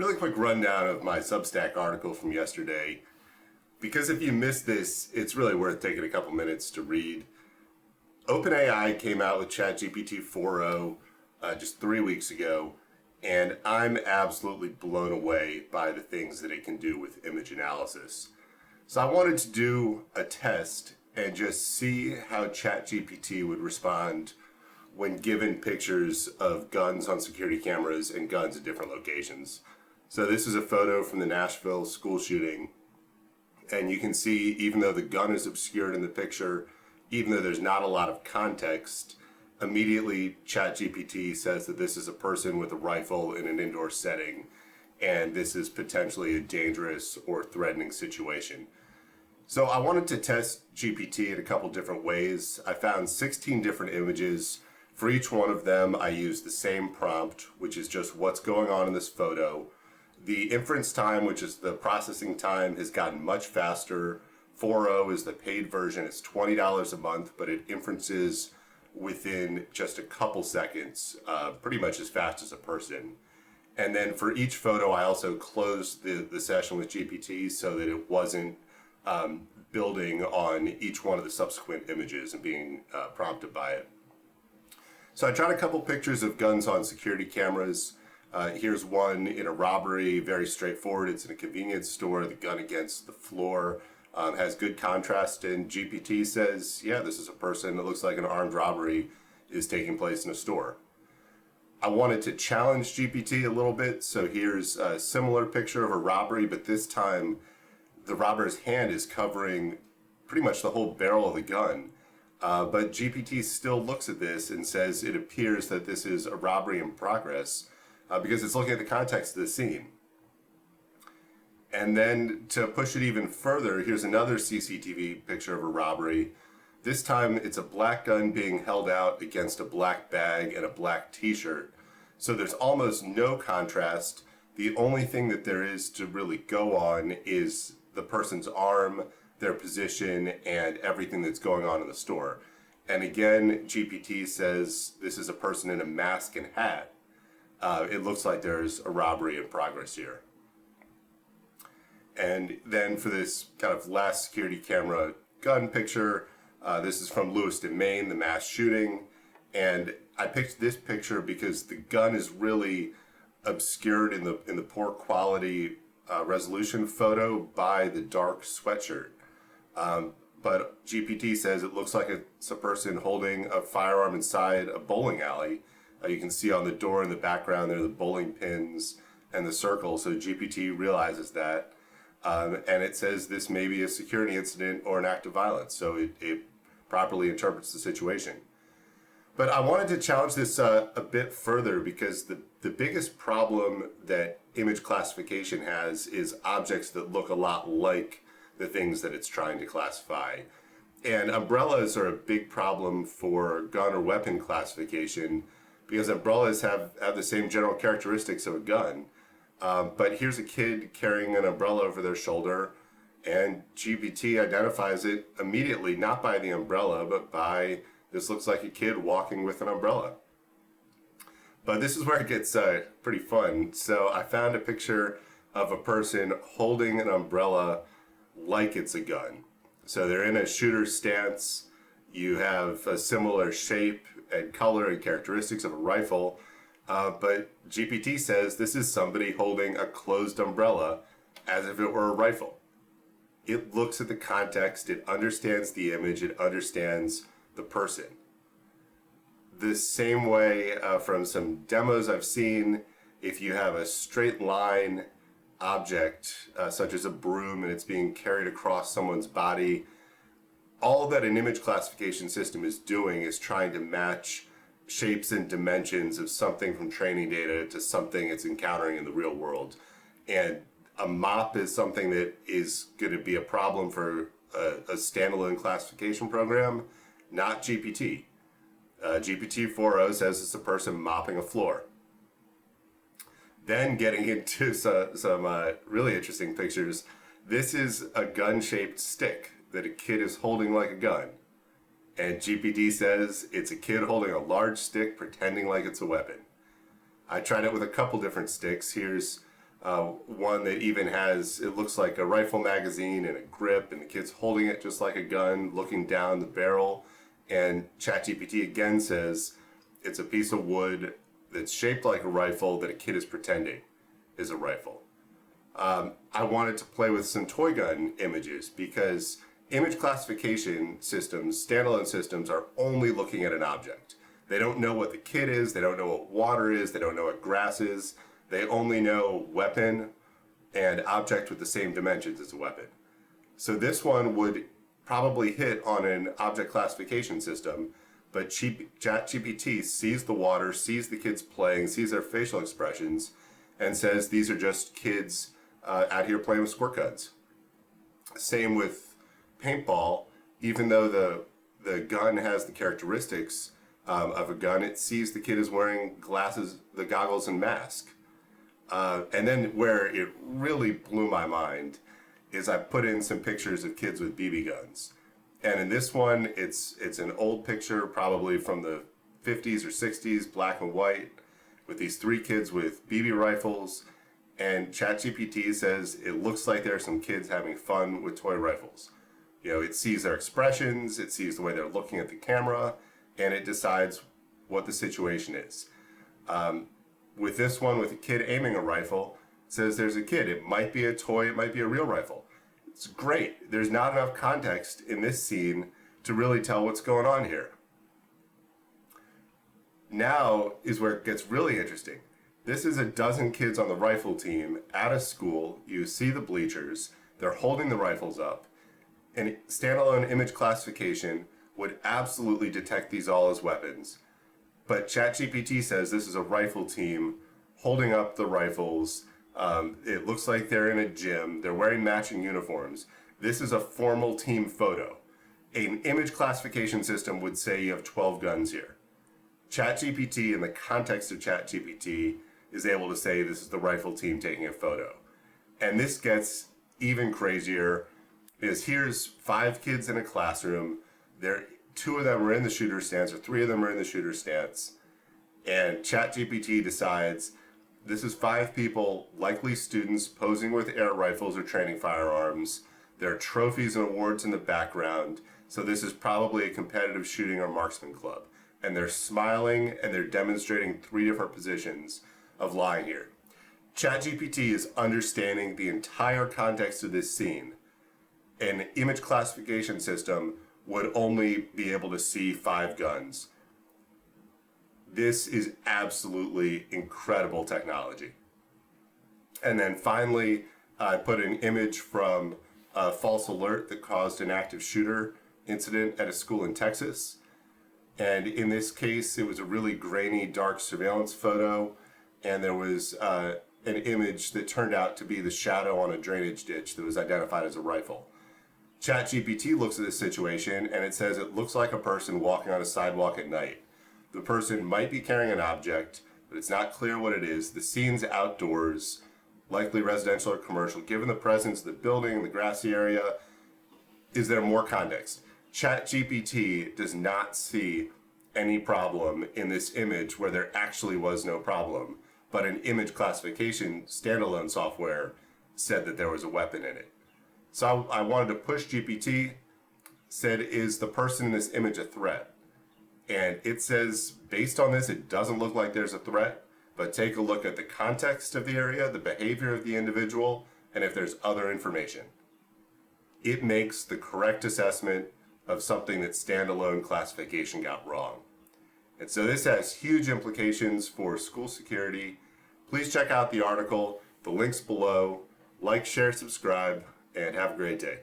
Really quick rundown of my Substack article from yesterday, because if you missed this, it's really worth taking a couple minutes to read. OpenAI came out with ChatGPT-4o just 3 weeks ago, and I'm absolutely blown away by the things that it can do with image analysis. So I wanted to do a test and just see how ChatGPT would respond when given pictures of guns on security cameras and guns at different locations. So this is a photo from the Nashville school shooting, and you can see even though the gun is obscured in the picture, even though there's not a lot of context, immediately ChatGPT says that this is a person with a rifle in an indoor setting, and this is potentially a dangerous or threatening situation. So I wanted to test GPT in a couple different ways. I found 16 different images. For each one of them, I used the same prompt, which is just what's going on in this photo. The inference time, which is the processing time, has gotten much faster. 4o is the paid version. It's $20 a month, but it inferences within just a couple seconds, pretty much as fast as a person. And then for each photo, I also closed the session with GPT so that it wasn't building on each one of the subsequent images and being prompted by it. So I tried a couple pictures of guns on security cameras. Here's one in a robbery, very straightforward. It's in a convenience store, the gun against the floor, has good contrast, and GPT says, yeah, this is a person that looks like an armed robbery is taking place in a store. I wanted to challenge GPT a little bit, so here's a similar picture of a robbery, but this time the robber's hand is covering pretty much the whole barrel of the gun. But GPT still looks at this and says it appears that this is a robbery in progress because it's looking at the context of the scene. And then to push it even further, here's another CCTV picture of a robbery. This time it's a black gun being held out against a black bag and a black t-shirt. So there's almost no contrast. The only thing that there is to really go on is the person's arm, their position, and everything that's going on in the store. And again, GPT says this is a person in a mask and hat. It looks like there's a robbery in progress here. And then for this kind of last security camera gun picture, this is from Lewiston, Maine, the mass shooting. And I picked this picture because the gun is really obscured in the poor quality resolution photo by the dark sweatshirt. But GPT says it looks like it's a person holding a firearm inside a bowling alley. You can see on the door in the background there are the bowling pins and the circle, so GPT realizes that. And it says this may be a security incident or an act of violence, so it properly interprets the situation. But I wanted to challenge this a bit further because the biggest problem that image classification has is objects that look a lot like the things that it's trying to classify. And umbrellas are a big problem for gun or weapon classification because umbrellas have the same general characteristics of a gun. But here's a kid carrying an umbrella over their shoulder, and GPT identifies it immediately, not by the umbrella, but by this looks like a kid walking with an umbrella. But this is where it gets pretty fun. So I found a picture of a person holding an umbrella like it's a gun. So they're in a shooter stance. You have a similar shape and color and characteristics of a rifle. But GPT says this is somebody holding a closed umbrella as if it were a rifle. It looks at the context, it understands the image, it understands the person. The same way from some demos I've seen, if you have a straight line object, such as a broom, and it's being carried across someone's body, all that an image classification system is doing is trying to match shapes and dimensions of something from training data to something it's encountering in the real world. And a mop is something that is going to be a problem for a standalone classification program, not GPT. GPT-4o says it's a person mopping a floor. Then getting into some really interesting pictures, this is a gun-shaped stick that a kid is holding like a gun. And GPT says it's a kid holding a large stick pretending like it's a weapon. I tried it with a couple different sticks. Here's one that even has, it looks like a rifle magazine and a grip, and the kid's holding it just like a gun, looking down the barrel. And ChatGPT again says it's a piece of wood that's shaped like a rifle that a kid is pretending is a rifle. I wanted to play with some toy gun images because image classification systems, standalone systems, are only looking at an object. They don't know what the kid is, they don't know what water is, they don't know what grass is. They only know weapon and object with the same dimensions as a weapon. So this one would probably hit on an object classification system, but ChatGPT sees the water, sees the kids playing, sees their facial expressions, and says these are just kids out here playing with squirt guns. Same with paintball. Even though the gun has the characteristics of a gun, it sees the kid is wearing glasses, the goggles and mask. And then where it really blew my mind is I put in some pictures of kids with BB guns. And in this one, it's an old picture, probably from the 50s or 60s, black and white, with these three kids with BB rifles. And ChatGPT says it looks like there are some kids having fun with toy rifles. You know, it sees their expressions, it sees the way they're looking at the camera, and it decides what the situation is. With this one, with a kid aiming a rifle, it says there's a kid. It might be a toy, it might be a real rifle. It's great. There's not enough context in this scene to really tell what's going on here. Now is where it gets really interesting. This is a dozen kids on the rifle team at a school. You see the bleachers. They're holding the rifles up. And standalone image classification would absolutely detect these all as weapons. But ChatGPT says this is a rifle team holding up the rifles. It looks like they're in a gym. They're wearing matching uniforms. This is a formal team photo. An image classification system would say you have 12 guns here. ChatGPT, in the context of ChatGPT, is able to say this is the rifle team taking a photo. And this gets even crazier because here's 5 kids in a classroom. Two of them are in the shooter stance, or 3 of them are in the shooter stance. And ChatGPT decides this is 5 people, likely students, posing with air rifles or training firearms. There are trophies and awards in the background. So this is probably a competitive shooting or marksman club. And they're smiling and they're demonstrating 3 different positions of lying here. ChatGPT is understanding the entire context of this scene. An image classification system would only be able to see 5 guns. This is absolutely incredible technology. And then finally, I put an image from a false alert that caused an active shooter incident at a school in Texas. And in this case, it was a really grainy, dark surveillance photo. And there was an image that turned out to be the shadow on a drainage ditch that was identified as a rifle. ChatGPT looks at this situation and it says it looks like a person walking on a sidewalk at night. The person might be carrying an object, but it's not clear what it is. The scene's outdoors, likely residential or commercial. Given the presence of the building, the grassy area, is there more context? ChatGPT does not see any problem in this image where there actually was no problem, but an image classification standalone software said that there was a weapon in it. So I wanted to push GPT, said, is the person in this image a threat? And it says, based on this, it doesn't look like there's a threat, but take a look at the context of the area, the behavior of the individual, and if there's other information. It makes the correct assessment of something that standalone classification got wrong. And so this has huge implications for school security. Please check out the article, the links below. Like, share, subscribe, and have a great day.